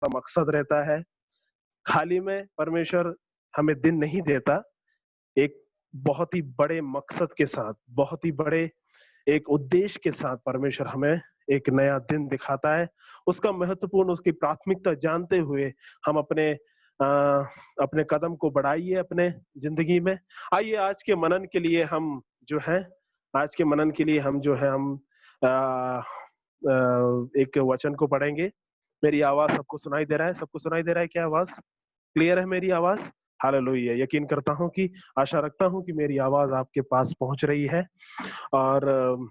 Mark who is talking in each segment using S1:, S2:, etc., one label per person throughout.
S1: मकसद रहता है। खाली में परमेश्वर हमें दिन नहीं देता, एक बहुत ही बड़े मकसद के साथ, बहुत ही बड़े एक उद्देश्य के साथ परमेश्वर हमें एक नया दिन दिखाता है। उसका महत्वपूर्ण, उसकी प्राथमिकता जानते हुए हम अ, अपने कदम को बढ़ाइए अपने जिंदगी में। आइए आज के मनन के लिए हम जो है, आज के मनन के लिए हम जो है हम एक वचन को पढ़ेंगे। मेरी आवाज सबको सुनाई दे रहा है? सबको सुनाई दे रहा है क्या? आवाज क्लियर है मेरी आवाज? हालेलुया। यकीन करता हूँ कि, आशा रखता हूँ कि मेरी आवाज आपके पास पहुंच रही है। और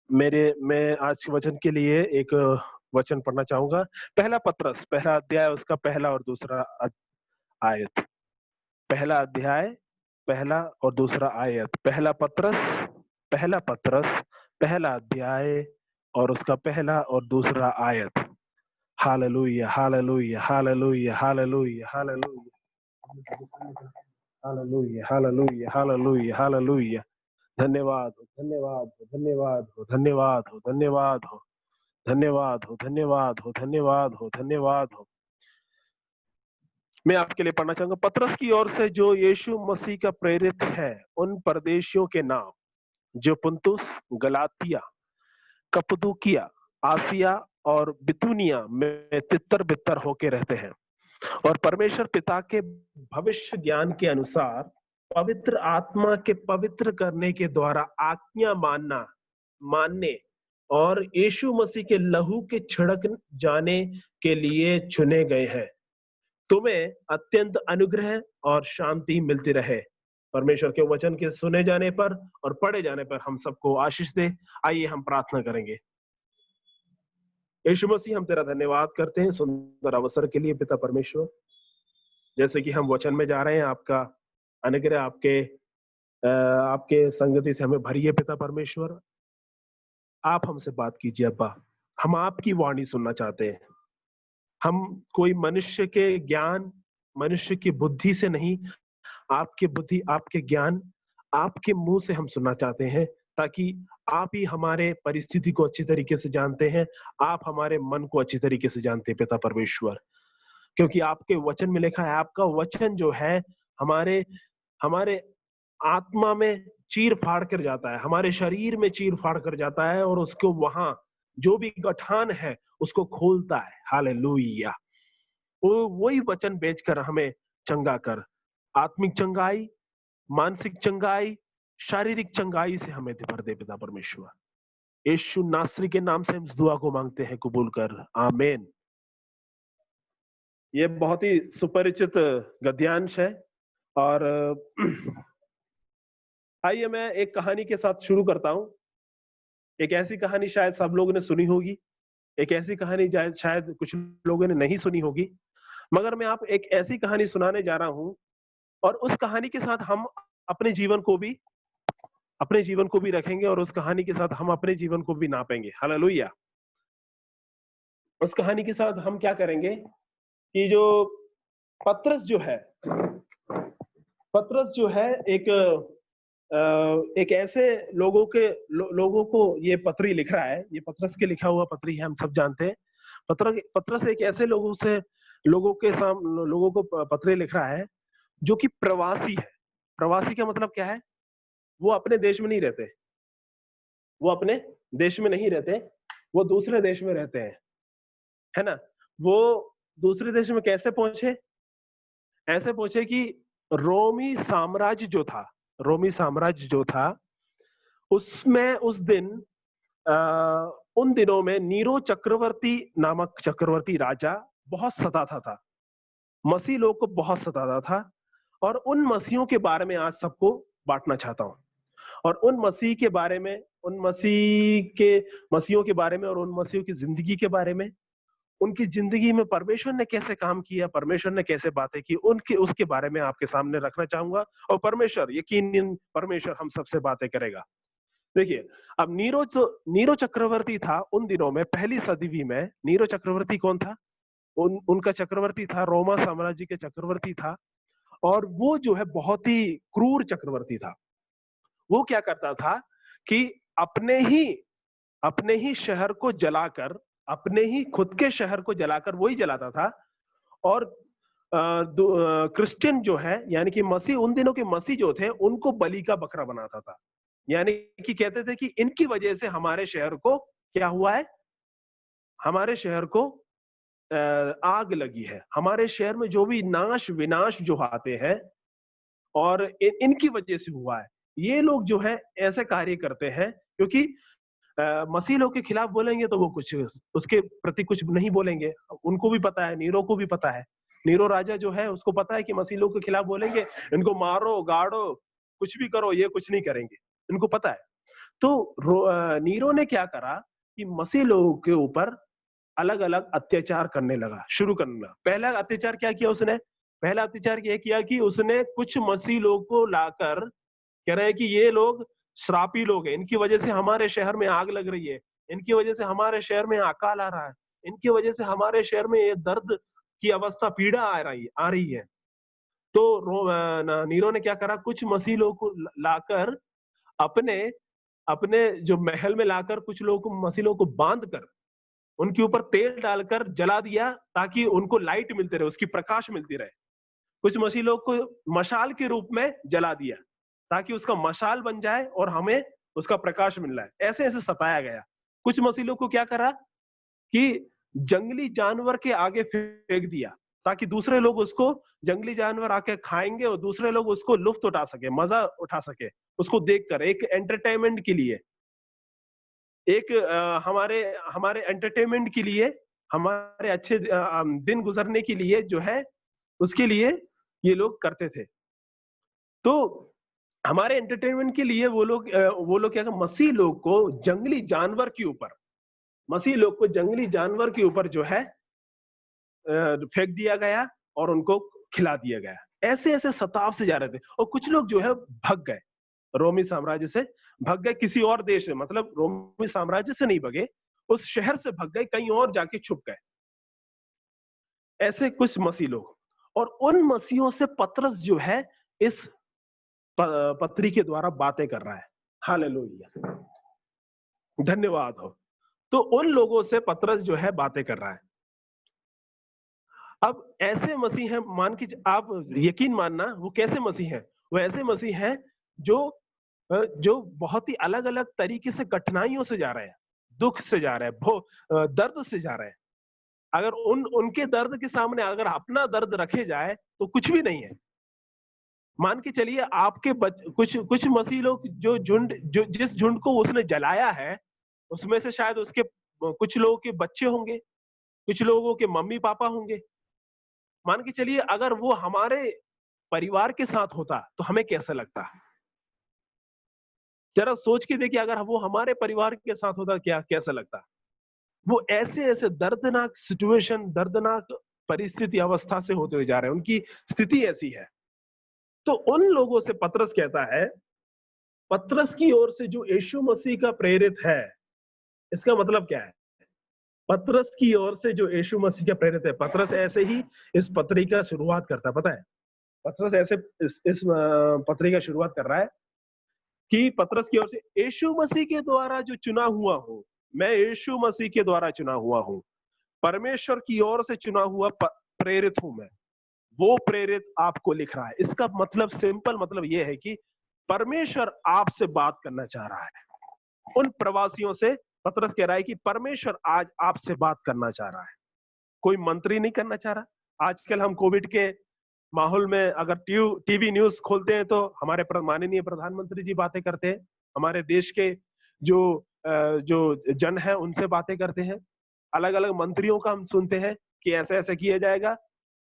S1: मैं आज के वचन के लिए एक वचन पढ़ना चाहूंगा। पहला पत्रस, पहला अध्याय, उसका पहला और दूसरा आयत। पहला अध्याय, पहला और दूसरा आयत। पहला पत्रस, पहला अध्याय और उसका पहला और दूसरा आयत। Hallelujah, hallelujah, hallelujah, hallelujah, hallelujah, hallelujah, hallelujah, hallelujah, hallelujah. धन्यवाद हो, धन्यवाद हो, धन्यवाद हो, धन्यवाद हो, धन्यवाद हो, धन्यवाद हो, धन्यवाद हो, धन्यवाद हो, धन्यवाद हो। मैं आपके लिए पढ़ना चाहूंगा। पतरस की ओर से, जो यीशु मसीह का प्रेरित है, उन परदेशियों के नाम जो पुन्तुस, गलातिया, कप्पदूकिया, आसिया और बितूनिया में तितर बितर होके रहते हैं, और परमेश्वर पिता के भविष्य ज्ञान के अनुसार पवित्र आत्मा के पवित्र करने के द्वारा आज्ञा मानने और यीशु मसीह के लहू के छिड़क जाने के लिए चुने गए हैं। तुम्हें अत्यंत अनुग्रह और शांति मिलती रहे। परमेश्वर के वचन के सुने जाने पर और पढ़े जाने पर हम सबको आशीष दे। आइए हम प्रार्थना करेंगे। यीशु मसीह, हम तेरा धन्यवाद करते हैं सुंदर अवसर के लिए पिता परमेश्वर। जैसे कि हम वचन में जा रहे हैं, आपका अनुग्रह, आपके संगति से हमें भरिए पिता परमेश्वर। आप हमसे बात कीजिए अब्बा, हम आपकी वाणी सुनना चाहते हैं। हम कोई मनुष्य के ज्ञान, मनुष्य की बुद्धि से नहीं, आपकी बुद्धि, आपके ज्ञान, आपके मुंह से हम सुनना चाहते हैं, ताकि आप ही हमारे परिस्थिति को अच्छी तरीके से जानते हैं, आप हमारे मन को अच्छी तरीके से जानते हैं पिता परमेश्वर। क्योंकि आपके वचन में लिखा है, आपका वचन जो है हमारे हमारे आत्मा में चीर फाड़ कर जाता है, हमारे शरीर में चीर फाड़ कर जाता है, और उसको वहां जो भी गठान है उसको खोलता है। हालेलुया। वो वही वचन बेचकर हमें चंगा कर, आत्मिक चंगाई, मानसिक चंगाई, शारीरिक चंगाई से हमें भर दे पिता परमेश्वर। यीशु नासरी के नाम से हम इस दुआ को मांगते हैं, कबूल कर, आमीन। ये बहुत ही सुपरिचित गद्यांश है। और आइए मैं एक कहानी के साथ शुरू करता हूं। एक ऐसी कहानी शायद सब लोगों ने सुनी होगी, एक ऐसी कहानी शायद कुछ लोगों ने नहीं सुनी होगी, मगर मैं आप एक ऐसी कहानी सुनाने जा रहा हूं, और उस कहानी के साथ हम अपने जीवन को भी रखेंगे, और उस कहानी के साथ हम अपने जीवन को भी नापेंगे। हालेलुया। उस कहानी के साथ हम क्या करेंगे कि जो पतरस जो है, पतरस जो है एक ऐसे लोगों को ये पत्री लिख रहा है। ये पतरस के लिखा हुआ पत्री है, हम सब जानते हैं। पतरस एक ऐसे लोगों को पत्र लिख रहा है जो कि प्रवासी है। प्रवासी का मतलब क्या है? वो अपने देश में नहीं रहते, वो अपने देश में नहीं रहते, वो दूसरे देश में रहते हैं, है ना। वो दूसरे देश में कैसे पहुंचे? ऐसे पहुंचे कि रोमी साम्राज्य जो था उसमें उन दिनों में नीरो चक्रवर्ती नामक चक्रवर्ती राजा बहुत सताता था, मसीह लोग को बहुत सताता था। और उन मसीहों के बारे में आज सबको बांटना चाहता हूं, और उन मसीहों के बारे में और उन मसीहों की जिंदगी के बारे में, उनकी जिंदगी में परमेश्वर ने कैसे काम किया, परमेश्वर ने कैसे बातें की, उसके बारे में आपके सामने रखना चाहूंगा। और यकीनन परमेश्वर हम सबसे बातें करेगा। देखिए, अब नीरो चक्रवर्ती था उन दिनों में, पहली सदी में। नीरो चक्रवर्ती कौन था? उनका चक्रवर्ती था, रोमा साम्राज्य के चक्रवर्ती था। और वो जो है बहुत ही क्रूर चक्रवर्ती था। वो क्या करता था कि अपने ही शहर को जलाकर अपने ही खुद के शहर को जलाकर वही जलाता था। और क्रिश्चियन जो है यानी कि मसीह, उन दिनों के मसीह जो थे उनको बलि का बकरा बनाता था। यानी कि कहते थे कि इनकी वजह से हमारे शहर को क्या हुआ है, हमारे शहर को आग लगी है, हमारे शहर में जो भी नाश विनाश जो आते हैं और इनकी वजह से हुआ है। ये लोग जो है ऐसे कार्य करते हैं क्योंकि मसीह लोग के खिलाफ बोलेंगे तो वो कुछ उसके प्रति कुछ नहीं बोलेंगे। उनको भी पता है, नीरो को भी पता है, नीरो राजा जो है उसको पता है कि मसीह लोग के खिलाफ बोलेंगे, इनको मारो गाड़ो कुछ भी करो, ये कुछ नहीं करेंगे, इनको पता है। तो नीरो ने क्या करा कि मसीह लोगों के ऊपर अलग अलग अत्याचार करने लगा, शुरू करने लगा। पहला अत्याचार क्या किया उसने, पहला अत्याचार ये किया कि उसने कुछ मसीह लोग को लाकर कह रहे हैं कि ये लोग श्रापी लोग हैं, इनकी वजह से हमारे शहर में आग लग रही है, इनकी वजह से हमारे शहर में अकाल आ रहा है, इनकी वजह से हमारे शहर में ये दर्द की अवस्था, पीड़ा आ रही है। तो नीरो ने क्या करा, कुछ मसीह लोग को लाकर अपने अपने जो महल में लाकर कुछ लोगों को, मसीह लोगों को बांध कर उनके ऊपर तेल डालकर जला दिया ताकि उनको लाइट मिलती रहे, उसकी प्रकाश मिलती रहे। कुछ मसीह लोग को मशाल के रूप में जला दिया ताकि उसका मशाल बन जाए और हमें उसका प्रकाश मिल रहा है। ऐसे ऐसे सताया गया। कुछ मसीह लोग को क्या करा कि जंगली जानवर के आगे फेंक दिया ताकि दूसरे लोग उसको, जंगली जानवर आके खाएंगे और दूसरे लोग उसको लुत्फ उठा सके, मजा उठा सके उसको देखकर, एक एंटरटेनमेंट के लिए, एक हमारे हमारे एंटरटेनमेंट के लिए, हमारे अच्छे दिन गुजरने के लिए जो है, उसके लिए ये लोग करते थे। तो हमारे एंटरटेनमेंट के लिए वो लोग क्या, मसीह लोग को जंगली जानवर के ऊपर, मसीह लोग को जंगली जानवर के ऊपर जो है फेंक दिया गया और उनको खिला दिया गया। ऐसे ऐसे सताव से जा रहे थे और कुछ लोग जो है भग गए, रोमी साम्राज्य से भग गए किसी और देश में, मतलब रोमी साम्राज्य से नहीं भगे, उस शहर से भग गए, कहीं और जाके छुप गए। ऐसे कुछ मसीह लोग, और उन मसीहों से पतरस जो है इस पत्री के द्वारा बातें कर रहा है। हालेलुया, धन्यवाद हो। तो उन लोगों से पतरस जो है बातें कर रहा है। अब ऐसे मसीह हैं, मान के आप यकीन मानना, वो कैसे मसीह हैं, वो ऐसे मसीह हैं जो बहुत ही अलग अलग तरीके से कठिनाइयों से जा रहे हैं, दुख से जा रहे हैं, दर्द से जा रहे हैं। अगर उनके दर्द के सामने अगर अपना दर्द रखे जाए तो कुछ भी नहीं है। मान के चलिए आपके कुछ कुछ मसीह लोग जो जिस झुंड को उसने जलाया है, उसमें से शायद उसके कुछ लोगों के बच्चे होंगे, कुछ लोगों के मम्मी पापा होंगे। मान के चलिए अगर वो हमारे परिवार के साथ होता तो हमें कैसा लगता, जरा सोच के देखिए, अगर वो हमारे परिवार के साथ होता क्या कैसा लगता। वो ऐसे ऐसे दर्दनाक सिचुएशन, दर्दनाक परिस्थिति अवस्था से होते हुए जा रहे हैं, उनकी स्थिति ऐसी है। तो उन लोगों से पतरस कहता है, पतरस की ओर से जो यीशु मसीह का प्रेरित है, इसका मतलब क्या है, पतरस की ओर से जो यीशु मसीह का प्रेरित है। पतरस ऐसे ही इस पत्री का शुरुआत करता है, पता है, पतरस ऐसे इस पत्री का शुरुआत कर रहा है कि पतरस की ओर से यीशु मसीह के द्वारा जो चुना हुआ हूं, मैं यीशु मसीह के द्वारा चुना हुआ हूं, परमेश्वर की ओर से चुना हुआ प्रेरित हूं मैं, वो प्रेरित आपको लिख रहा है। इसका मतलब, सिंपल मतलब यह है कि परमेश्वर आपसे बात करना चाह रहा है। उन प्रवासियों से पतरस कह रहा है कि परमेश्वर आज आपसे बात करना चाह रहा है, कोई मंत्री नहीं करना चाह रहा। आजकल हम कोविड के माहौल में अगर टीवी न्यूज खोलते हैं तो हमारे माननीय प्रधानमंत्री जी बातें करते हैं, हमारे देश के जो जन है उनसे बातें करते हैं, अलग अलग मंत्रियों का हम सुनते हैं कि ऐसा ऐसा किया जाएगा।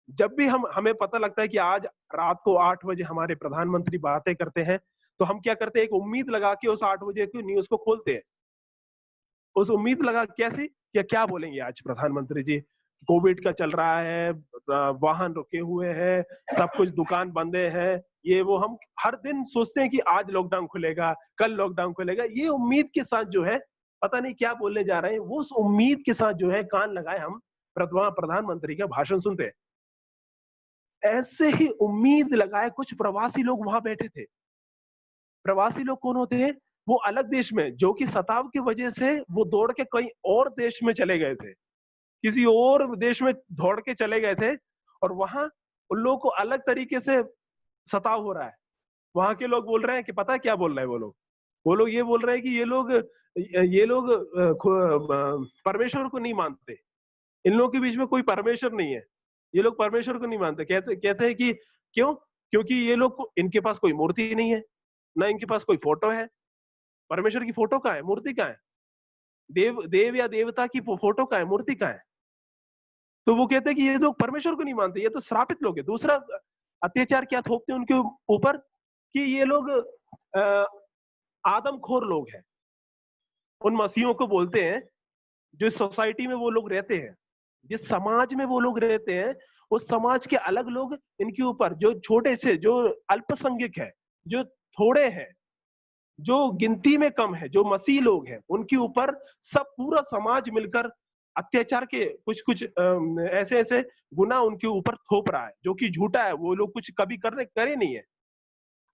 S1: जब भी हमें पता लगता है कि आज रात को 8 बजे हमारे प्रधानमंत्री बातें करते हैं, तो हम क्या करते हैं, एक उम्मीद लगा के उस 8 बजे की न्यूज को खोलते हैं। उस उम्मीद लगा कैसी, क्या बोलेंगे आज प्रधानमंत्री जी, कोविड का चल रहा है, वाहन रुके हुए हैं, सब कुछ दुकान बंदे हैं, ये वो, हम हर दिन सोचते हैं कि आज लॉकडाउन खुलेगा, कल लॉकडाउन खुलेगा, ये उम्मीद के साथ जो है पता नहीं क्या बोलने जा रहे हैं, वो उस उम्मीद के साथ जो है कान लगाए हम प्रधानमंत्री का भाषण सुनते हैं। ऐसे ही उम्मीद लगाए कुछ प्रवासी लोग वहां बैठे थे। प्रवासी लोग कौन होते हैं, वो अलग देश में, जो कि सताव की वजह से वो दौड़ के कहीं और देश में चले गए थे, किसी और देश में दौड़ के चले गए थे, और वहां उन लोगों को अलग तरीके से सताव हो रहा है। वहां के लोग बोल रहे हैं कि पता है क्या बोल रहे हैं वो लोग ये बोल रहे हैं कि ये लोग परमेश्वर को नहीं मानते, इन लोगों के बीच में कोई परमेश्वर नहीं है, ये लोग परमेश्वर को नहीं मानते। कहते कहते हैं कि क्यों? क्योंकि ये लोग, इनके पास कोई मूर्ति नहीं है, ना इनके पास कोई फोटो है। परमेश्वर की फोटो कहाँ है? मूर्ति कहाँ है? देव देव या देवता की फोटो कहाँ है? मूर्ति कहाँ है? तो वो कहते हैं कि ये लोग परमेश्वर को नहीं मानते, ये तो श्रापित लोग है। दूसरा अत्याचार क्या थोपते हैं उनके ऊपर, कि ये लोग आदमखोर लोग हैं। उन मसीहों को बोलते हैं, जो सोसाइटी में वो लोग रहते हैं, जिस समाज में वो लोग रहते हैं, उस समाज के अलग लोग इनके ऊपर, जो छोटे से, जो अल्पसंख्यक है, जो थोड़े हैं, जो गिनती में कम है, जो मसीह लोग हैं, उनके ऊपर सब पूरा समाज मिलकर अत्याचार के कुछ कुछ ऐसे ऐसे गुना उनके ऊपर थोप रहा है, जो कि झूठा है। वो लोग कुछ कभी करे नहीं है।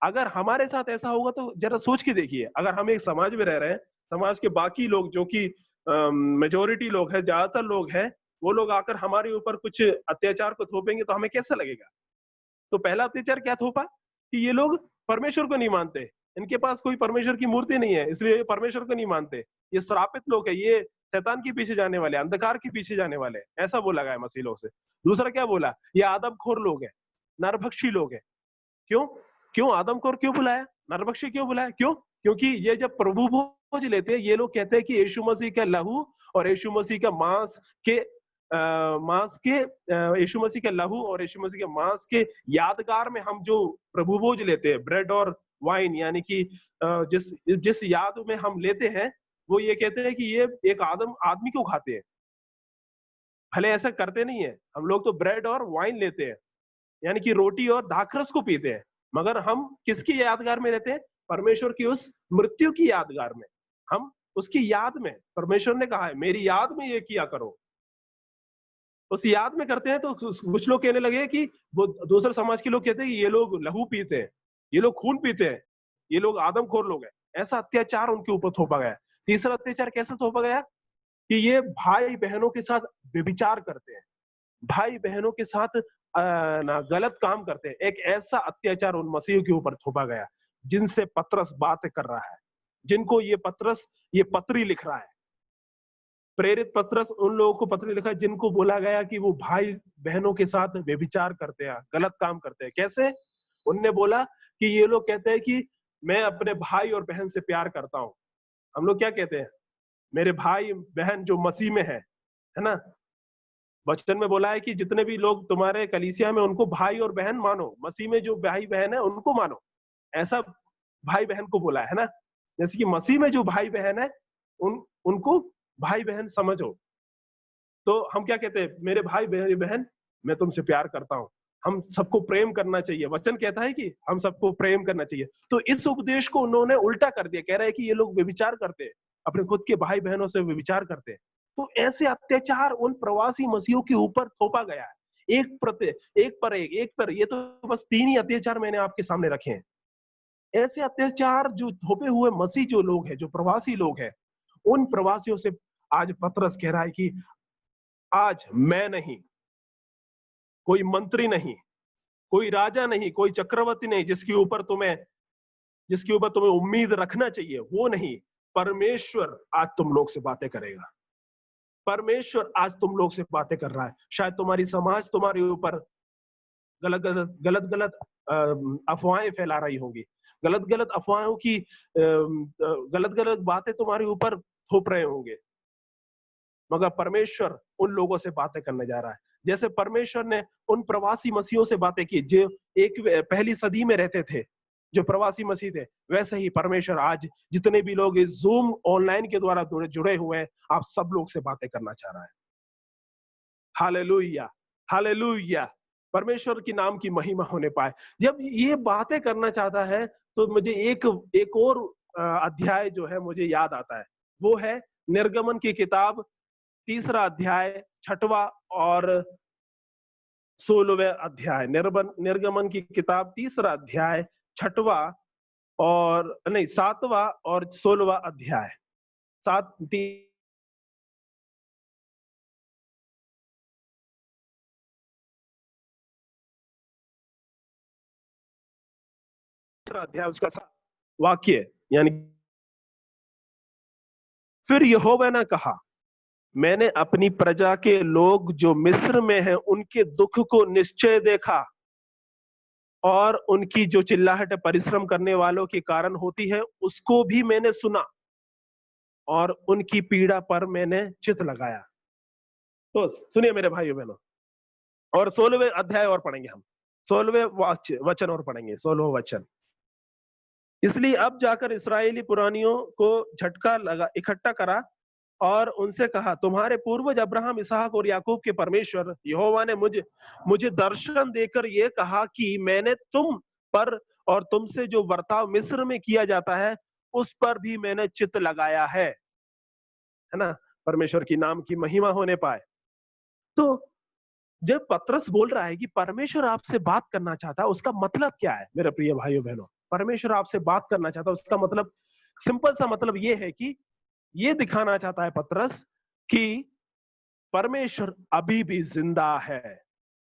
S1: अगर हमारे साथ ऐसा होगा तो जरा सोच के देखिए, अगर हम एक समाज में रह रहे हैं, समाज के बाकी लोग जो कि मेजोरिटी लोग हैं, ज्यादातर लोग हैं, वो लोग आकर हमारे ऊपर कुछ अत्याचार को थोपेंगे तो हमें कैसा लगेगा? तो पहला अत्याचार क्या थोपा, कि ये लोग परमेश्वर को नहीं मानते, इनके पास कोई परमेश्वर की मूर्ति नहीं है, इसलिए ये परमेश्वर को नहीं मानते, ये श्रापित लोग है, ये शैतान के पीछे जाने वाले, अंधकार के पीछे जाने वाले, ऐसा बोला गया मसीह लोग से। दूसरा क्या बोला? ये आदमखोर लोग है, नरभक्षी लोग है। क्यों? क्यों आदमखोर क्यों बुलाया? नरभक्षी क्यों बुलाया? क्यों? क्योंकि ये जब प्रभु भोज लेते हैं, ये लोग कहते हैं कि यीशु मसीह का लहू और यीशु मसीह का मांस के यीशु मसीह के लहू और यीशु मसीह के मांस के यादगार में हम जो प्रभु भोज लेते हैं, ब्रेड और वाइन, यानी कि जिस जिस याद में हम लेते हैं, वो ये कहते हैं कि ये एक आदमी को खाते हैं। भले ऐसा करते नहीं है, हम लोग तो ब्रेड और वाइन लेते हैं, यानी कि रोटी और दाखरस को पीते हैं, मगर हम किसकी यादगार में रहते हैं? परमेश्वर की उस मृत्यु की यादगार में। हम उसकी याद में, परमेश्वर ने कहा है मेरी याद में ये किया करो, उस याद में करते हैं। तो कुछ लोग कहने लगे कि वो दूसरे समाज के लोग कहते हैं कि ये लोग लहू पीते हैं, ये लोग खून पीते हैं, ये लोग आदमखोर लोग हैं। ऐसा अत्याचार उनके ऊपर थोपा गया। तीसरा अत्याचार कैसे थोपा गया? कि ये भाई बहनों के साथ व्यभिचार करते हैं, भाई बहनों के साथ ना गलत काम करते हैं। एक ऐसा अत्याचार उन मसीहों के ऊपर थोपा गया, जिनसे पतरस बात कर रहा है, जिनको ये पतरस ये पत्री लिख रहा है। प्रेरित पतरस उन लोगों को पत्र लिखा जिनको बोला गया कि वो भाई बहनों के साथ व्यभिचार करते हैं, गलत काम करते हैं। कैसे? उनने बोला कि ये लोग कहते हैं कि मैं अपने भाई और बहन से प्यार करता हूं। हम लोग क्या कहते हैं? मेरे भाई बहन जो मसीह में है ना? वचन में बोला है कि जितने भी लोग तुम्हारे कलीसिया में, उनको भाई और बहन मानो, मसीह में जो भाई बहन है उनको मानो, ऐसा भाई बहन को बोला है ना? जैसे कि मसीह में जो भाई बहन है, उनको भाई बहन समझो। तो हम क्या कहते हैं? मेरे भाई बहन, मैं तुमसे प्यार करता हूं। हम सबको प्रेम करना चाहिए, वचन कहता है कि हम सबको प्रेम करना चाहिए। तो इस उपदेश को उन्होंने उल्टा कर दिया, कह रहे हैं कि ये लोग व्यभिचार करते हैं, अपने खुद के भाई बहनों से व्यभिचार करते हैं। तो ऐसे अत्याचार उन प्रवासी मसीहों के ऊपर थोपा गया है, एक पर। ये तो बस 3 ही अत्याचार मैंने आपके सामने रखे हैं। ऐसे अत्याचार जो थोपे हुए मसीह जो लोग हैं, जो प्रवासी लोग हैं, उन प्रवासियों से आज पतरस कह रहा है कि आज मैं नहीं, कोई मंत्री नहीं, कोई राजा नहीं, कोई चक्रवर्ती नहीं, जिसके ऊपर तुम्हें उम्मीद रखना चाहिए, वो नहीं। परमेश्वर आज तुम लोग से बातें करेगा। परमेश्वर आज तुम लोग से बातें कर रहा है। शायद तुम्हारी समाज तुम्हारे ऊपर गलत अफवाहें फैला रही होंगी, गलत गलत अफवाहों की गलत गलत बातें तुम्हारे ऊपर थोप रहे होंगे, मगर परमेश्वर उन लोगों से बातें करने जा रहा है। जैसे परमेश्वर ने उन प्रवासी मसीहों से बातें की जो एक पहली सदी में रहते थे, जो प्रवासी मसीह थे, वैसे ही परमेश्वर आज जितने भी लोग इस जूम ऑनलाइन के द्वारा जुड़े हुए हैं, आप सब लोग से बातें करना चाह रहा है। Hallelujah, hallelujah. परमेश्वर की नाम की महिमा होने पाए। जब ये बातें करना चाहता है, तो मुझे एक और अध्याय जो है मुझे याद आता है, वो है निर्गमन की किताब 3रा अध्याय 6वां और 16वां अध्याय। निर्गमन की किताब 3रा अध्याय 6वां और नहीं, 7वां और 16वां अध्याय, 7 तीसरा अध्याय उसका वाक्य, यानी फिर यहोवा ने कहा, मैंने अपनी प्रजा के लोग जो मिस्र में हैं उनके दुख को निश्चय देखा, और उनकी जो चिल्लाहट परिश्रम करने वालों के कारण होती है उसको भी मैंने सुना, और उनकी पीड़ा पर मैंने चित्त लगाया। तो सुनिए मेरे भाइयों बहनों, और 16वें अध्याय और पढ़ेंगे हम, 16वें वचन और पढ़ेंगे, 16वां वचन। इसलिए अब जाकर इस्राएली पुरानियों को झटका लगा इकट्ठा करा और उनसे कहा, तुम्हारे पूर्वज अब्राहम, इसहाक और याकूब के परमेश्वर यहोवा ने मुझे मुझे दर्शन देकर यह कहा कि मैंने तुम पर और तुमसे जो बर्ताव मिस्र में किया जाता है उस पर भी मैंने चित्त लगाया है ना। परमेश्वर की नाम की महिमा होने पाए। तो जब पतरस बोल रहा है कि परमेश्वर आपसे बात करना चाहता है, उसका मतलब क्या है मेरे प्रिय भाइयों बहनों? परमेश्वर आपसे बात करना चाहता है, उसका मतलब सिंपल सा मतलब ये है कि ये दिखाना चाहता है पतरस कि परमेश्वर अभी भी जिंदा है।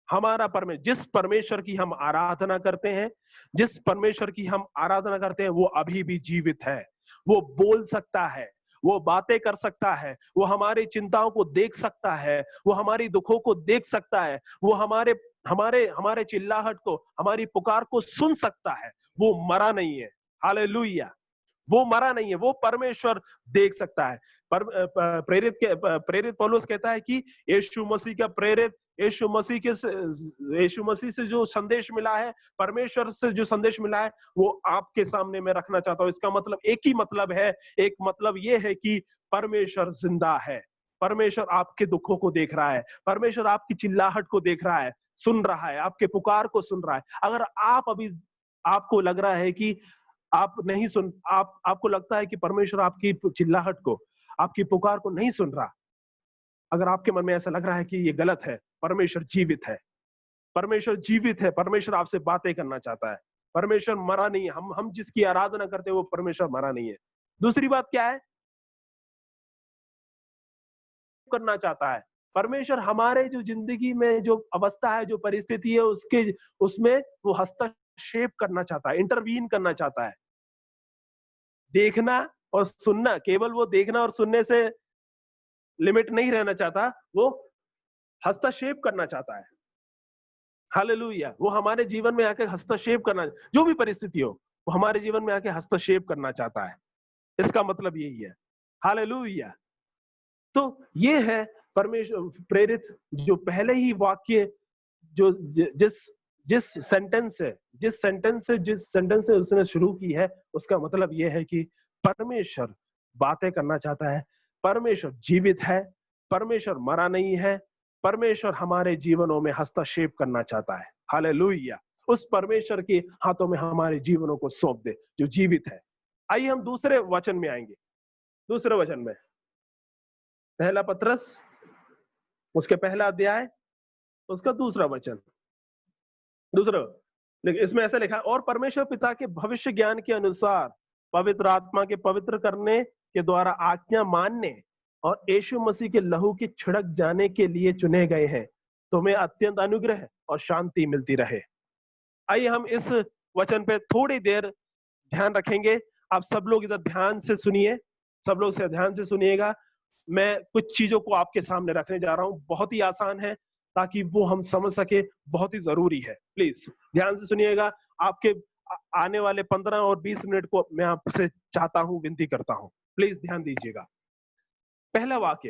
S1: हमारा परमेश्वर, जिस परमेश्वर की हम आराधना करते हैं, जिस परमेश्वर की हम आराधना करते हैं, वो अभी भी जीवित है। वो बोल सकता है, वो बातें कर सकता है, वो हमारी चिंताओं को देख सकता है, वो हमारी दुखों को देख सकता है, वो हमारे हमारे हमारे चिल्लाहट को, हमारी पुकार को सुन सकता है। वो मरा नहीं है। हालेलुया। वो मरा नहीं है, वो परमेश्वर देख सकता है। प्रेरित पौलुस कहता है कि यीशु मसीह का प्रेरित, यीशु मसीह से जो संदेश मिला है, परमेश्वर से जो संदेश मिला है, वो आपके सामने मैं रखना चाहता हूं। इसका मतलब एक ही मतलब है, एक मतलब ये है कि परमेश्वर जिंदा है। परमेश्वर आपके दुखों को देख रहा है, परमेश्वर आपकी चिल्लाहट को देख रहा है, सुन रहा है, आपके पुकार को सुन रहा है। अगर आप अभी आपको लग रहा है कि आप नहीं सुन, आपको लगता है कि परमेश्वर आपकी चिल्लाहट को, आपकी पुकार को नहीं सुन रहा, अगर आपके मन में ऐसा लग रहा है कि ये गलत है, परमेश्वर जीवित है। परमेश्वर जीवित है, परमेश्वर आपसे बातें करना चाहता है। परमेश्वर मरा नहीं है। हम जिसकी आराधना करते हैं वो परमेश्वर मरा नहीं है। दूसरी बात क्या है? करना चाहता है। परमेश्वर हमारे जो जिंदगी में जो अवस्था है, जो परिस्थिति है, उसके उसमें वो हस्तक्षेप करना चाहता है, इंटरवीन करना चाहता है। देखना और सुनना, केवल वो देखना और सुनने से लिमिट नहीं रहना चाहता, वो हस्तक्षेप करना चाहता है। हालेलुया। वो हमारे जीवन में आके हस्तक्षेप करना, जो भी परिस्थिति हो, वो हमारे जीवन में आके हस्तक्षेप करना चाहता है। इसका मतलब यही है। हालेलुया। तो ये है परमेश्वर प्रेरित जो पहले ही वाक्य, जो जिस जिस सेंटेंस से उसने शुरू की है, उसका मतलब यह है कि परमेश्वर बातें करना चाहता है, परमेश्वर जीवित है, परमेश्वर मरा नहीं है, परमेश्वर हमारे जीवनों में हस्तक्षेप करना चाहता है। हालेलुया। उस परमेश्वर के हाथों में हमारे जीवनों को सौंप दे जो जीवित है। आइए हम दूसरे वचन में आएंगे। दूसरे वचन में, पहला पत्रस उसके पहला अध्याय उसका दूसरा वचन, दूसरा, लेकिन इसमें ऐसा लिखा है, और परमेश्वर पिता के भविष्य ज्ञान के अनुसार पवित्र आत्मा के पवित्र करने के द्वारा आज्ञा मानने और यीशु मसीह के लहू की छिड़क जाने के लिए चुने गए हैं, तुम्हें अत्यंत अनुग्रह और शांति मिलती रहे। आइए हम इस वचन पे थोड़ी देर ध्यान रखेंगे। आप सब लोग इधर ध्यान से सुनिए, सब लोग से ध्यान से सुनिएगा। मैं कुछ चीजों को आपके सामने रखने जा रहा हूं, बहुत ही आसान है, ताकि वो हम समझ सके, बहुत ही जरूरी है। प्लीज ध्यान से सुनिएगा। आपके आने वाले 15 और 20 मिनट को मैं आपसे चाहता हूं, विनती करता हूं, प्लीज ध्यान दीजिएगा। पहला वाक्य,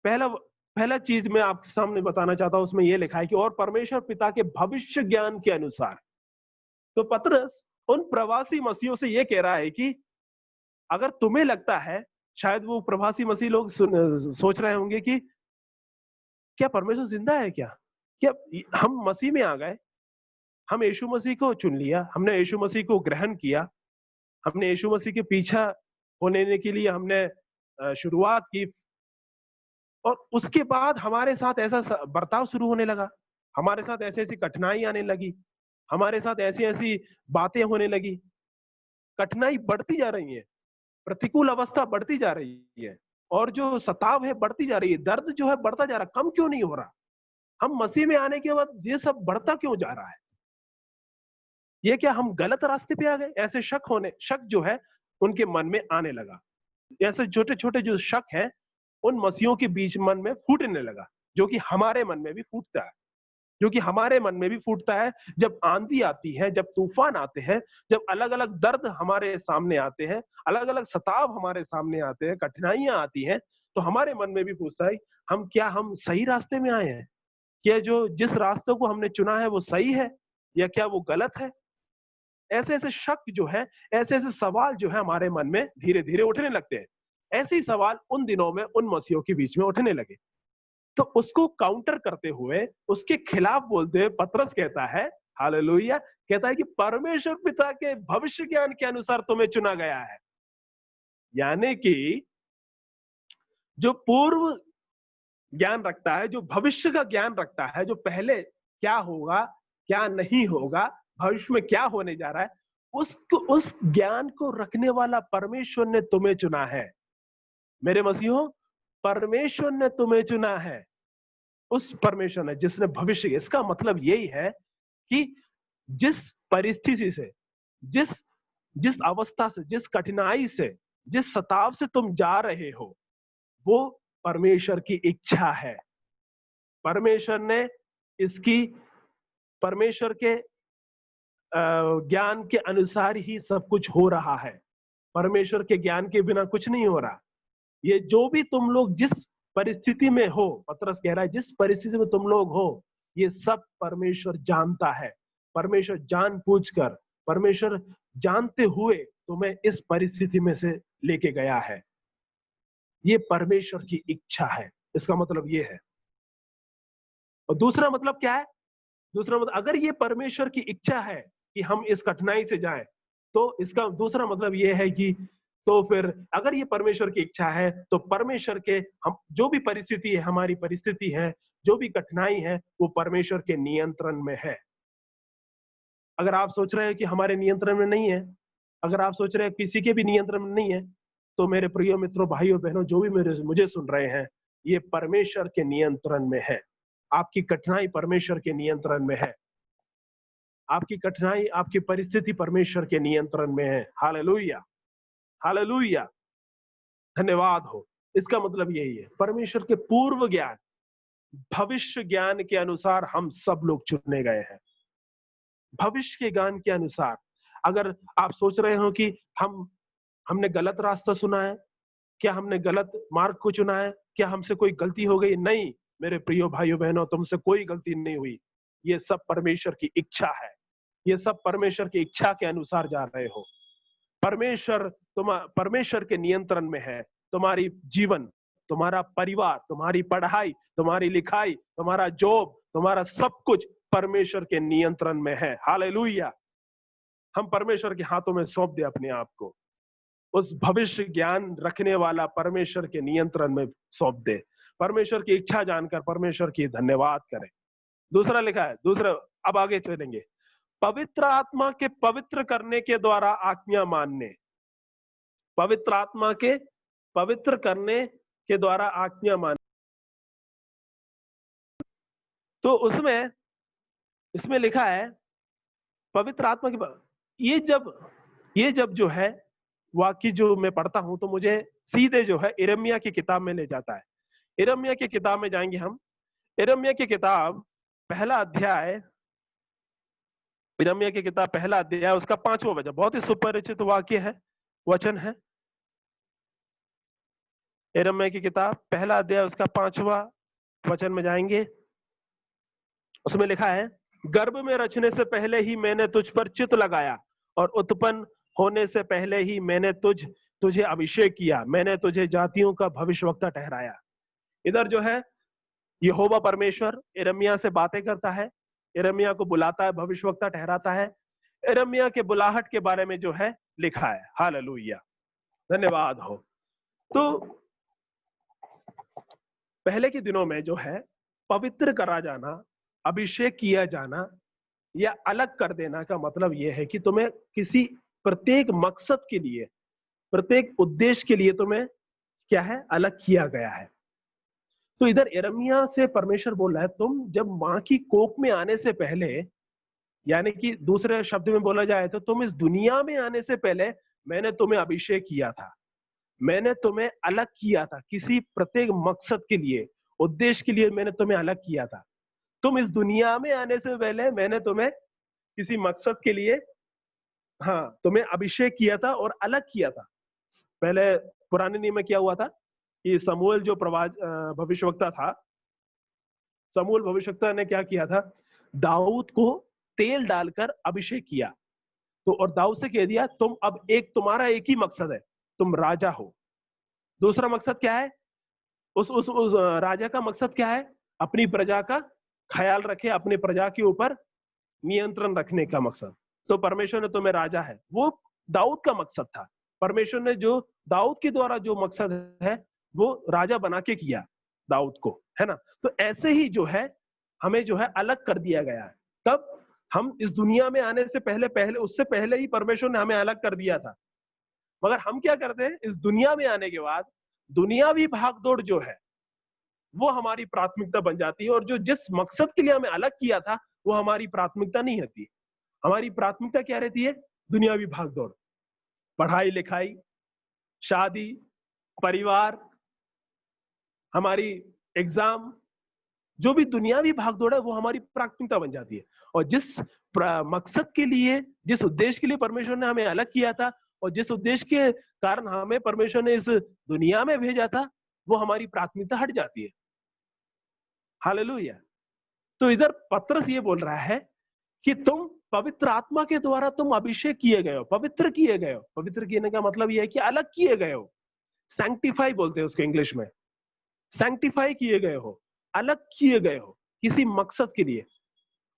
S1: पहला पहला चीज मैं आपके सामने बताना चाहता हूं, उसमें यह लिखा है कि और परमेश्वर पिता के भविष्य ज्ञान के अनुसार। तो पतरस उन प्रवासी मसीहों से यह कह रहा है कि अगर तुम्हें लगता है, शायद वो प्रवासी मसीह लोग सोच रहे होंगे कि क्या परमेश्वर जिंदा है क्या? क्या हम मसीह में आ गए? हम यीशु मसीह को चुन लिया, हमने यीशु मसीह को ग्रहण किया, हमने यीशु मसीह के पीछा होने के लिए हमने शुरुआत की, और उसके बाद हमारे साथ ऐसा बर्ताव शुरू होने लगा, हमारे साथ ऐसी ऐसी कठिनाई आने लगी, हमारे साथ ऐसी ऐसी बातें होने लगी। कठिनाई बढ़ती जा रही है, प्रतिकूल अवस्था बढ़ती जा रही है, और जो सताव है बढ़ती जा रही है, दर्द जो है बढ़ता जा रहा है, कम क्यों नहीं हो रहा? हम मसीह में आने के बाद ये सब बढ़ता क्यों जा रहा है? ये क्या हम गलत रास्ते पे आ गए? ऐसे शक जो है उनके मन में आने लगा। ऐसे छोटे-छोटे जो शक है उन मसीहों के बीच मन में फूटने लगा, जो कि हमारे मन में भी फूटता है। जो कि हमारे मन में भी फूटता है जब आंधी आती है, जब तूफान आते हैं, जब अलग-अलग दर्द हमारे सामने आते हैं, अलग-अलग सताव हमारे सामने आते हैं, कठिनाइयाँ आती हैं, तो हमारे मन में भी पूछता है, हम सही रास्ते में आए हैं? क्या जो जिस रास्ते को हमने चुना है वो सही है या क्या वो गलत है? ऐसे-ऐसे शक जो है, ऐसे-ऐसे सवाल जो है हमारे मन में धीरे-धीरे उठने लगते हैं। ऐसे ही सवाल उन दिनों में उन मसीहों के बीच में उठने लगे। तो उसको काउंटर करते हुए, उसके खिलाफ बोलते हुए पतरस कहता है, हालेलुया, कहता है कि परमेश्वर पिता के भविष्य ज्ञान के अनुसार तुम्हें चुना गया है। यानी कि जो पूर्व ज्ञान रखता है, जो भविष्य का ज्ञान रखता है, जो पहले क्या होगा, क्या नहीं होगा, भविष्य में क्या होने जा रहा है, उस ज्ञान को रखने वाला परमेश्वर ने तुम्हें चुना है। मेरे मसीहो, परमेश्वर ने तुम्हें चुना है। उस परमेश्वर ने जिसने भविष्य, इसका मतलब यही है कि जिस परिस्थिति से, जिस जिस अवस्था से, जिस कठिनाई से, जिस सताव से तुम जा रहे हो, वो परमेश्वर की इच्छा है। परमेश्वर ने इसकी परमेश्वर के ज्ञान के अनुसार ही सब कुछ हो रहा है। परमेश्वर के ज्ञान के बिना कुछ नहीं हो रहा। ये जो भी तुम लोग जिस परिस्थिति में हो, पतरस कह रहा है जिस परिस्थिति में तुम लोग हो, ये सब परमेश्वर जानता है। परमेश्वर जानबूझकर, परमेश्वर जानते हुए तुम्हें इस परिस्थिति में से लेके गया है। ये परमेश्वर की इच्छा है, इसका मतलब ये है। और दूसरा मतलब क्या है? दूसरा मतलब, अगर ये परमेश्वर की इच्छा है कि हम इस कठिनाई से जाएं, तो इसका दूसरा मतलब ये है कि तो फिर अगर ये परमेश्वर की इच्छा है, तो परमेश्वर के हम जो भी परिस्थिति है, हमारी परिस्थिति है, जो भी कठिनाई है, वो परमेश्वर के नियंत्रण में है। अगर आप सोच रहे हैं कि हमारे नियंत्रण में नहीं है, अगर आप सोच रहे हैं किसी के भी नियंत्रण में नहीं है, तो मेरे प्रिय मित्रों, भाइयों बहनों, जो भी मुझे सुन रहे हैं, ये परमेश्वर के नियंत्रण में है। आपकी कठिनाई परमेश्वर के नियंत्रण में है। आपकी कठिनाई, आपकी परिस्थिति परमेश्वर के नियंत्रण में है। हालेलुया, हालेलुया, धन्यवाद हो। इसका मतलब यही है, परमेश्वर के पूर्व ज्ञान, भविष्य ज्ञान के अनुसार हम सब लोग चुने गए हैं। भविष्य के ज्ञान के अनुसार, अगर आप सोच रहे हो कि हमने गलत रास्ता सुना है, क्या हमने गलत मार्ग को चुना है, क्या हमसे कोई गलती हो गई, नहीं मेरे प्रियो भाइयों बहनों, तुमसे कोई गलती नहीं हुई। ये सब परमेश्वर की इच्छा है। ये सब परमेश्वर की इच्छा के अनुसार जा रहे हो। परमेश्वर के नियंत्रण में है तुम्हारी जीवन, तुम्हारा परिवार, तुम्हारी पढ़ाई, तुम्हारी लिखाई, तुम्हारा जॉब, तुम्हारा सब कुछ परमेश्वर के नियंत्रण में है। हालेलुया। हम परमेश्वर के हाथों में सौंप दे अपने आप को, उस भविष्य ज्ञान रखने वाला परमेश्वर के नियंत्रण में सौंप दे। परमेश्वर की इच्छा जानकर परमेश्वर की धन्यवाद करें। दूसरा लिखा है, दूसरा, अब आगे चलेंगे, पवित्र आत्मा के पवित्र करने के द्वारा आज्ञा मानने। पवित्र आत्मा के पवित्र करने के द्वारा आज्ञा मानने, तो उसमें इसमें लिखा है पवित्र आत्मा की, ये जब जो है वाक्य जो मैं पढ़ता हूं, तो मुझे सीधे जो है यिर्मयाह की किताब में ले जाता है। यिर्मयाह की किताब में जाएंगे हम। यिर्मयाह की किताब पहला अध्याय, यिर्मयाह की किताब पहला अध्याय, उसका 5वां वचन, बहुत ही सुपरिचित वाक्य है, वचन है। यिर्मयाह की किताब पहला अध्याय, उसका 5वां वचन में जाएंगे। उसमें लिखा है, गर्भ में रचने से पहले ही मैंने तुझ पर चित्त लगाया, और उत्पन्न होने से पहले ही मैंने तुझे अभिषेक किया, मैंने तुझे जातियों का भविष्यवक्ता ठहराया। इधर जो है यहोवा परमेश्वर यिर्मयाह से बातें करता है, यिर्मयाह को बुलाता है, भविष्यवक्ता ठहराता है। यिर्मयाह के बुलाहट के बारे में जो है लिखा है। हालेलुया, धन्यवाद हो। तो पहले के दिनों में जो है पवित्र करा जाना, अभिषेक किया जाना या अलग कर देना का मतलब यह है कि तुम्हें किसी प्रत्येक मकसद के लिए, प्रत्येक उद्देश्य के लिए तुम्हें क्या है, अलग किया गया है। तो इधर यिर्मयाह से परमेश्वर बोल रहा है, तुम जब मां की कोख में आने से पहले, यानी कि दूसरे शब्द में बोला जाए तो तुम इस दुनिया में आने से पहले मैंने तुम्हें अभिषेक किया था, मैंने तुम्हें अलग किया था, किसी प्रत्येक मकसद के लिए, उद्देश्य के लिए मैंने तुम्हें अलग किया था। तुम इस दुनिया में आने से पहले मैंने तुम्हें किसी मकसद के लिए, हाँ, तुम्हें अभिषेक किया था और अलग किया था। पहले पुराने नियम में क्या हुआ था कि समूएल जो भविष्यवक्ता था, समूएल भविष्यवक्ता ने क्या किया था, दाऊद को तेल डालकर अभिषेक किया। तो और दाऊद से कह दिया, तुम अब तुम्हारा एक ही मकसद है, तुम राजा हो। दूसरा मकसद क्या है, उस राजा का मकसद क्या है, अपनी प्रजा का ख्याल रखे, अपनी प्रजा के ऊपर नियंत्रण रखने का मकसद। तो परमेश्वर ने तुम्हें राजा है, वो दाऊद का मकसद था। परमेश्वर ने जो दाऊद के द्वारा जो मकसद है वो राजा बना के किया दाऊद को, है ना। तो ऐसे ही जो है हमें जो है अलग कर दिया गया है। कब, हम इस दुनिया में आने से पहले उससे पहले ही परमेश्वर ने हमें अलग कर दिया था। मगर हम क्या करते हैं, इस दुनिया में आने के बाद दुनियावी भागदौड़ जो है वो हमारी प्राथमिकता बन जाती है, और जो जिस मकसद के लिए हमें अलग किया था वो हमारी प्राथमिकता नहीं होती। हमारी प्राथमिकता क्या रहती है, दुनियावी भागदौड़, पढ़ाई लिखाई, शादी, परिवार, हमारी एग्जाम, जो भी दुनियावी भागदौड़ है वो हमारी प्राथमिकता बन जाती है। और जिस मकसद के लिए, जिस उद्देश्य के लिए परमेश्वर ने हमें अलग किया था, और जिस उद्देश्य के कारण हमें परमेश्वर ने इस दुनिया में भेजा था, वो हमारी प्राथमिकता हट जाती है। हालेलुया। तो इधर पतरस ये बोल रहा है कि तुम पवित्र आत्मा के द्वारा तुम अभिषेक किए गए हो, पवित्र किए गए हो। पवित्र किए का मतलब यह है कि अलग किए गए हो, सैंक्टिफाई बोलते हैं उसको इंग्लिश में, सैंक्टिफाई किए गए हो, अलग किए गए हो किसी मकसद के लिए,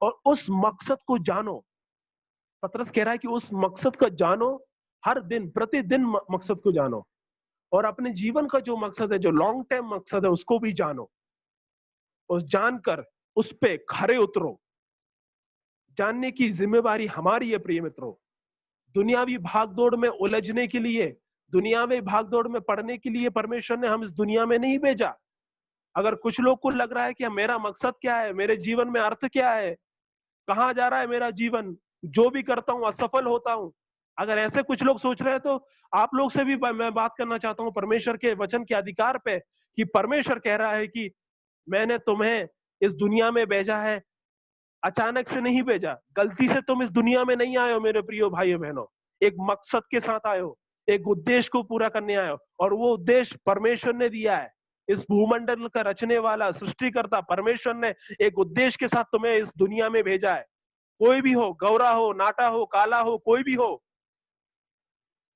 S1: और उस मकसद को जानो। पतरस कह रहा है कि उस मकसद का जानो, हर दिन प्रतिदिन मकसद को जानो, और अपने जीवन का जो मकसद है, जो लॉन्ग टर्म मकसद है, उसको भी जानो, और जानकर उस पे खरे उतरो। जानने की जिम्मेवारी हमारी है प्रिय मित्रों। दुनियावी भागदौड़ में उलझने के लिए, दुनियावी भागदौड़ में पड़ने के लिए परमेश्वर ने हम इस दुनिया में नहीं भेजा। अगर कुछ लोग को लग रहा है कि मेरा मकसद क्या है, मेरे जीवन में अर्थ क्या है, कहां जा रहा है मेरा जीवन, जो भी करता हूं असफल होता हूं, अगर ऐसे कुछ लोग सोच रहे हैं तो आप लोग से भी मैं बात करना चाहता हूं परमेश्वर के वचन के अधिकार पे, कि परमेश्वर कह रहा है कि मैंने तुम्हें इस दुनिया में भेजा है, अचानक से नहीं भेजा, गलती से तुम इस दुनिया में नहीं आए हो मेरे प्रियो भाइयों बहनों, एक मकसद के साथ आए हो, एक उद्देश्य को पूरा करने आए हो, और वो उद्देश्य परमेश्वर ने दिया है। इस भूमंडल का रचने वाला सृष्टिकर्ता परमेश्वर ने एक उद्देश्य के साथ तुम्हें इस दुनिया में भेजा है। कोई भी हो, गौरा हो, नाटा हो, काला हो, कोई भी हो,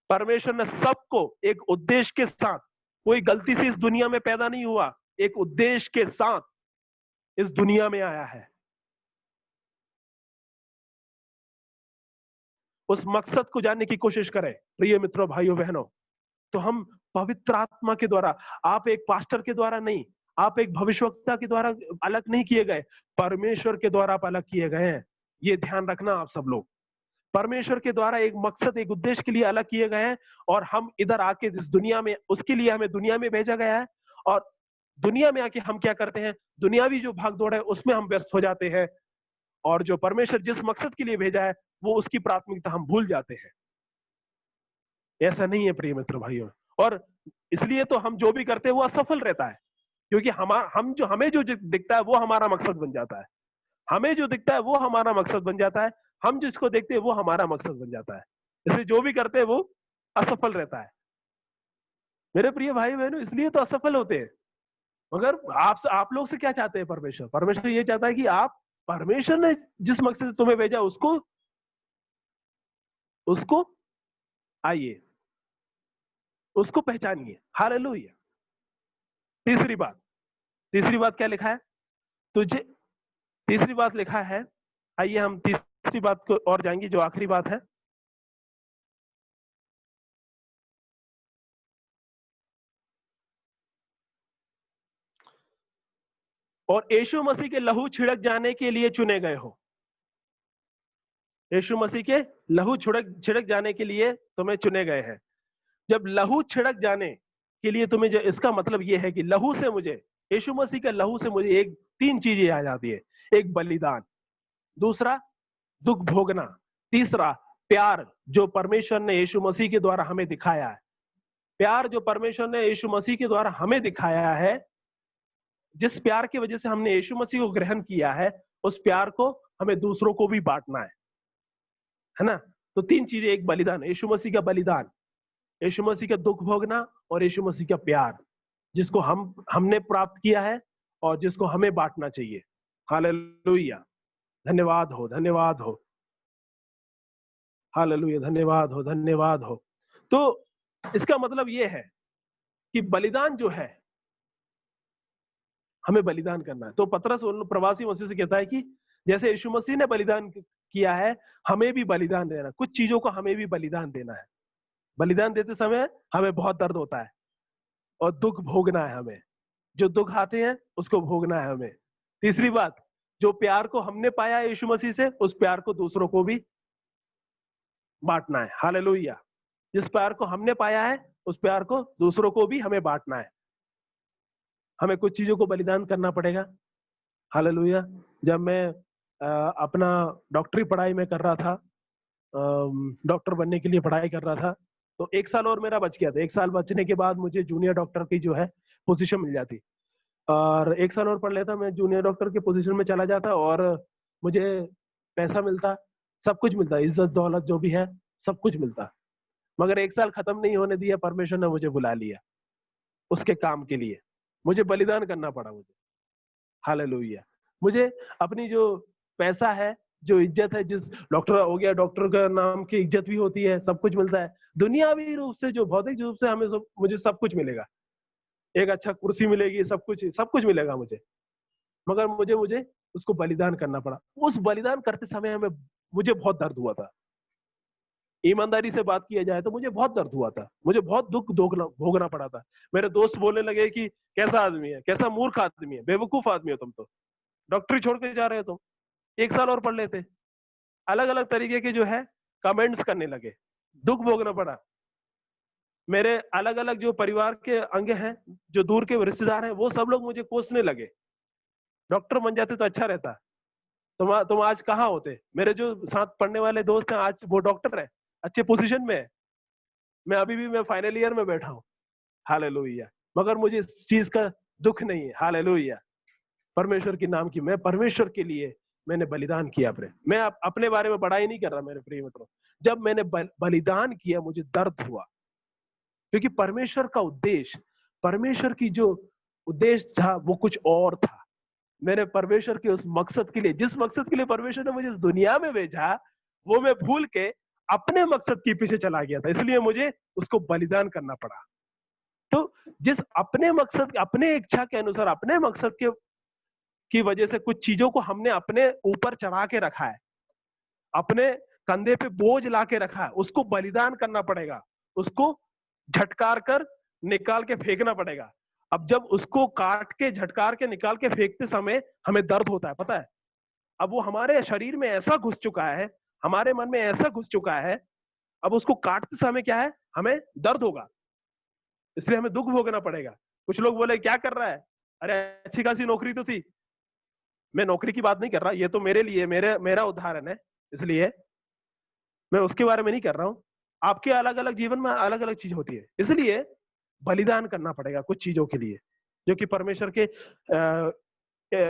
S1: परमेश्वर ने सबको एक उद्देश्य के साथ, कोई गलती से इस दुनिया में पैदा नहीं हुआ, एक उद्देश्य के साथ इस दुनिया में आया है। उस मकसद को जानने की कोशिश करें प्रिय मित्रों, भाइयों बहनों। तो हम पवित्र आत्मा के द्वारा, आप एक पास्टर के द्वारा नहीं, आप एक भविष्यवक्ता के द्वारा अलग नहीं किए गए, परमेश्वर के द्वारा आप अलग किए गए हैं। ये ध्यान रखना आप सब लोग, परमेश्वर के द्वारा एक मकसद, एक उद्देश्य के लिए अलग किए गए हैं, और हम इधर आके इस दुनिया में, उसके लिए हमें दुनिया में भेजा गया है। और दुनिया में आके हम क्या करते हैं, दुनियावी जो भागदौड़ है उसमें हम व्यस्त हो जाते हैं, और जो परमेश्वर जिस मकसद के लिए भेजा है वो उसकी प्राथमिकता हम भूल जाते हैं। ऐसा नहीं है प्रिय मित्र भाइयों, और इसलिए तो हम जो भी करते हैं वो असफल रहता है, क्योंकि हमें जो दिखता है वो हमारा मकसद बन जाता है, हमें जो दिखता है वो हमारा मकसद बन जाता है, हम जिसको देखते हैं वो हमारा मकसद बन जाता है, इसलिए जो भी करते हैं वो असफल रहता है। मेरे प्रिय भाई बहनों, इसलिए तो असफल होते हैं। मगर आप लोग से क्या चाहते हैं परमेश्वर, परमेश्वर ये चाहता है कि आप, परमेश्वर ने जिस मकसद से तुम्हें भेजा उसको उसको आइए, उसको पहचानिए। हालेलुया। तीसरी बात, तीसरी बात क्या लिखा है, तुझे, तीसरी बात लिखा है, आइए हम तीसरी बात को और जाएंगे जो आखिरी बात है। और यीशु मसीह के लहू छिड़क जाने के लिए चुने गए हो। यीशु मसीह के लहू छिड़क जाने के लिए तुम्हें चुने गए हैं। जब लहू छिड़क जाने के लिए तुम्हें, जो इसका मतलब यह है कि लहू से मुझे, यीशु मसीह के लहू से मुझे एक 3 चीजें याद आती है। एक बलिदान, दूसरा दुख भोगना, तीसरा प्यार जो परमेश्वर ने यीशु मसीह के द्वारा हमें दिखाया है। प्यार जो परमेश्वर ने यीशु मसीह के द्वारा हमें दिखाया है, जिस प्यार की वजह से हमने यीशु मसीह को ग्रहण किया है, उस प्यार को हमें दूसरों को भी बांटना है ना। तो 3 चीजें, एक बलिदान, यीशु मसीह का बलिदान, यीशु मसीह का दुख भोगना और यीशु मसीह का प्यार, जिसको हमने प्राप्त किया है और जिसको हमें बांटना चाहिए। हालेलुया, धन्यवाद हो, धन्यवाद हो, हालेलुया, धन्यवाद हो, धन्यवाद हो। तो इसका मतलब यह है कि बलिदान जो है, हमें बलिदान करना है। तो पतरस उन प्रवासी मसीह से कहता है कि जैसे यीशु मसीह ने बलिदान किया है, हमें भी बलिदान देना, कुछ चीजों को हमें भी बलिदान देना है। बलिदान देते समय हमें बहुत दर्द होता है और दुख भोगना है हमें, जो दुख आते हैं उसको भोगना है हमें। तीसरी बात, जो प्यार को हमने पाया है यीशु मसीह से, उस प्यार को दूसरों को भी बांटना है। हालेलुया, जिस प्यार को हमने पाया है उस प्यार को दूसरों को भी हमें बांटना है। हमें कुछ चीजों को बलिदान करना पड़ेगा। हालेलुया, जब मैं अपना डॉक्टरी पढ़ाई में कर रहा था, डॉक्टर बनने के लिए पढ़ाई कर रहा था, तो 1 साल और मेरा बच गया था। 1 साल बचने के बाद मुझे जूनियर डॉक्टर की जो है पोजीशन मिल जाती, और 1 साल और पढ़ लेता, मैं जूनियर डॉक्टर के पोजीशन में चला जाता और मुझे पैसा मिलता, सब कुछ मिलता, इज्जत दौलत जो भी है सब कुछ मिलता। मगर 1 साल खत्म नहीं होने दिया, परमेश्वर ने मुझे बुला लिया उसके काम के लिए। मुझे बलिदान करना पड़ा मुझे। हालेलुया, मुझे अपनी जो पैसा है, जो इज्जत है, जिस डॉक्टर हो गया, डॉक्टर का नाम की इज्जत भी होती है, सब कुछ मिलता है। दुनियावी रूप से, जो भौतिक रूप से हमें मुझे सब कुछ मिलेगा, एक अच्छा कुर्सी मिलेगी, सब कुछ मिलेगा मुझे। मगर मुझे मुझे उसको बलिदान करना पड़ा। उस बलिदान करते समय हमें, मुझे बहुत दर्द हुआ था। ईमानदारी से बात किया जाए तो मुझे बहुत दर्द हुआ था, मुझे बहुत दुख भोगना पड़ा था। मेरे दोस्त बोलने लगे कि कैसा आदमी है, कैसा मूर्ख आदमी है, बेवकूफ आदमी हो तुम, तो डॉक्टरी छोड़ के जा रहे हो तुम, 1 साल और पढ़ लेते। अलग अलग तरीके के जो है कमेंट्स करने लगे, दुख भोगना पड़ा। मेरे अलग अलग जो परिवार के अंग हैं, जो दूर के रिश्तेदार हैं, वो सब लोग मुझे कोसने लगे, डॉक्टर बन जाते तो अच्छा रहता, तुम आज कहाँ होते। मेरे जो साथ पढ़ने वाले दोस्त हैं, आज वो डॉक्टर है, अच्छे पोजीशन में है, मैं फाइनल ईयर में बैठा हूँ। हालेलुया, मगर मुझे इस चीज का दुख नहीं है। हालेलुया, परमेश्वर के नाम की, मैं परमेश्वर के लिए मैंने बलिदान किया। मैं अपने बारे में बड़ाई नहीं कर रहा मेरे प्रिय मित्रों। जब मैंने बलिदान किया, मुझे दर्द हुआ, क्योंकि परमेश्वर का उद्देश्य, परमेश्वर की जो उद्देश्य था वो कुछ और था। मैंने परमेश्वर के उस मकसद के लिए, जिस मकसद के लिए परमेश्वर ने मुझे इस दुनिया में भेजा, वो मैं भूल के अपने मकसद के पीछे चला गया था, इसलिए मुझे उसको बलिदान करना पड़ा। तो जिस अपने मकसद, अपने इच्छा के अनुसार, अपने मकसद के की वजह से कुछ चीजों को हमने अपने ऊपर चढ़ा के रखा है, अपने कंधे पे बोझ ला के रखा है, उसको बलिदान करना पड़ेगा, उसको झटकार कर निकाल के फेंकना पड़ेगा। अब जब उसको काट के, झटकार के, निकाल के फेंकते समय हमें दर्द होता है, पता है। अब वो हमारे शरीर में ऐसा घुस चुका है, हमारे मन में ऐसा घुस चुका है, अब उसको काटते समय क्या है, हमें दर्द होगा, इसलिए हमें दुख भोगना पड़ेगा। कुछ लोग बोले क्या कर रहा है, अरे अच्छी खासी नौकरी तो थी। मैं नौकरी की बात नहीं कर रहा, ये तो मेरे लिए, मेरा उदाहरण है, इसलिए मैं उसके बारे में नहीं कर रहा हूं। आपके अलग अलग जीवन में अलग अलग चीज होती है, इसलिए बलिदान करना पड़ेगा कुछ चीजों के लिए, जो कि परमेश्वर के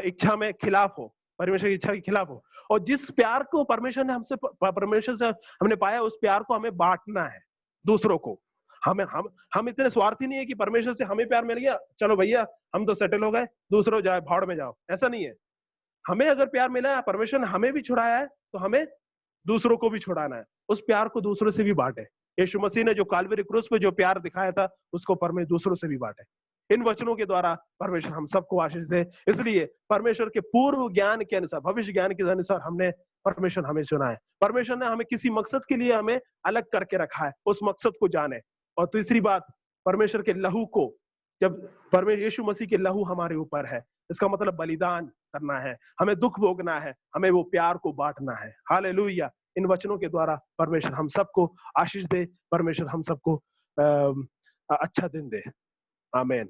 S1: इच्छा में खिलाफ हो, परमेश्वर की इच्छा के खिलाफ हो। और जिस प्यार को परमेश्वर से हमने पाया, उस प्यार को हमें बांटना है दूसरों को। हम इतने स्वार्थी नहीं है कि परमेश्वर से हमें प्यार मिल गया, चलो भैया हम तो सेटल हो गए, दूसरों जाए भाड़ में जाओ, ऐसा नहीं है। हमें अगर प्यार मिला है, परमेश्वर ने हमें भी छुड़ाया है, तो हमें दूसरों को भी छुड़ाना है, उस प्यार को दूसरों से भी बांटे। यीशु मसीह ने जो काल्वरी क्रूस पे जो प्यार दिखाया था, उसको परमेश्वर दूसरों से भी बांटे। इन वचनों के द्वारा परमेश्वर हम सबको आशीष दे। इसलिए परमेश्वर के पूर्व ज्ञान के अनुसार, भविष्य ज्ञान के अनुसार हमने, परमेश्वर हमें चुना है। परमेश्वर ने हमें किसी मकसद के लिए हमें अलग करके रखा है, उस मकसद को जाने। और तीसरी बात, परमेश्वर के लहू को, जब परमेश्वर यीशु मसीह के लहू हमारे ऊपर है, इसका मतलब बलिदान करना है, हमें दुख भोगना है, हमें वो प्यार को बांटना है। हालेलुया, इन वचनों के द्वारा परमेश्वर हम सबको आशीष दे, परमेश्वर हम सबको अच्छा दिन दे। आमीन।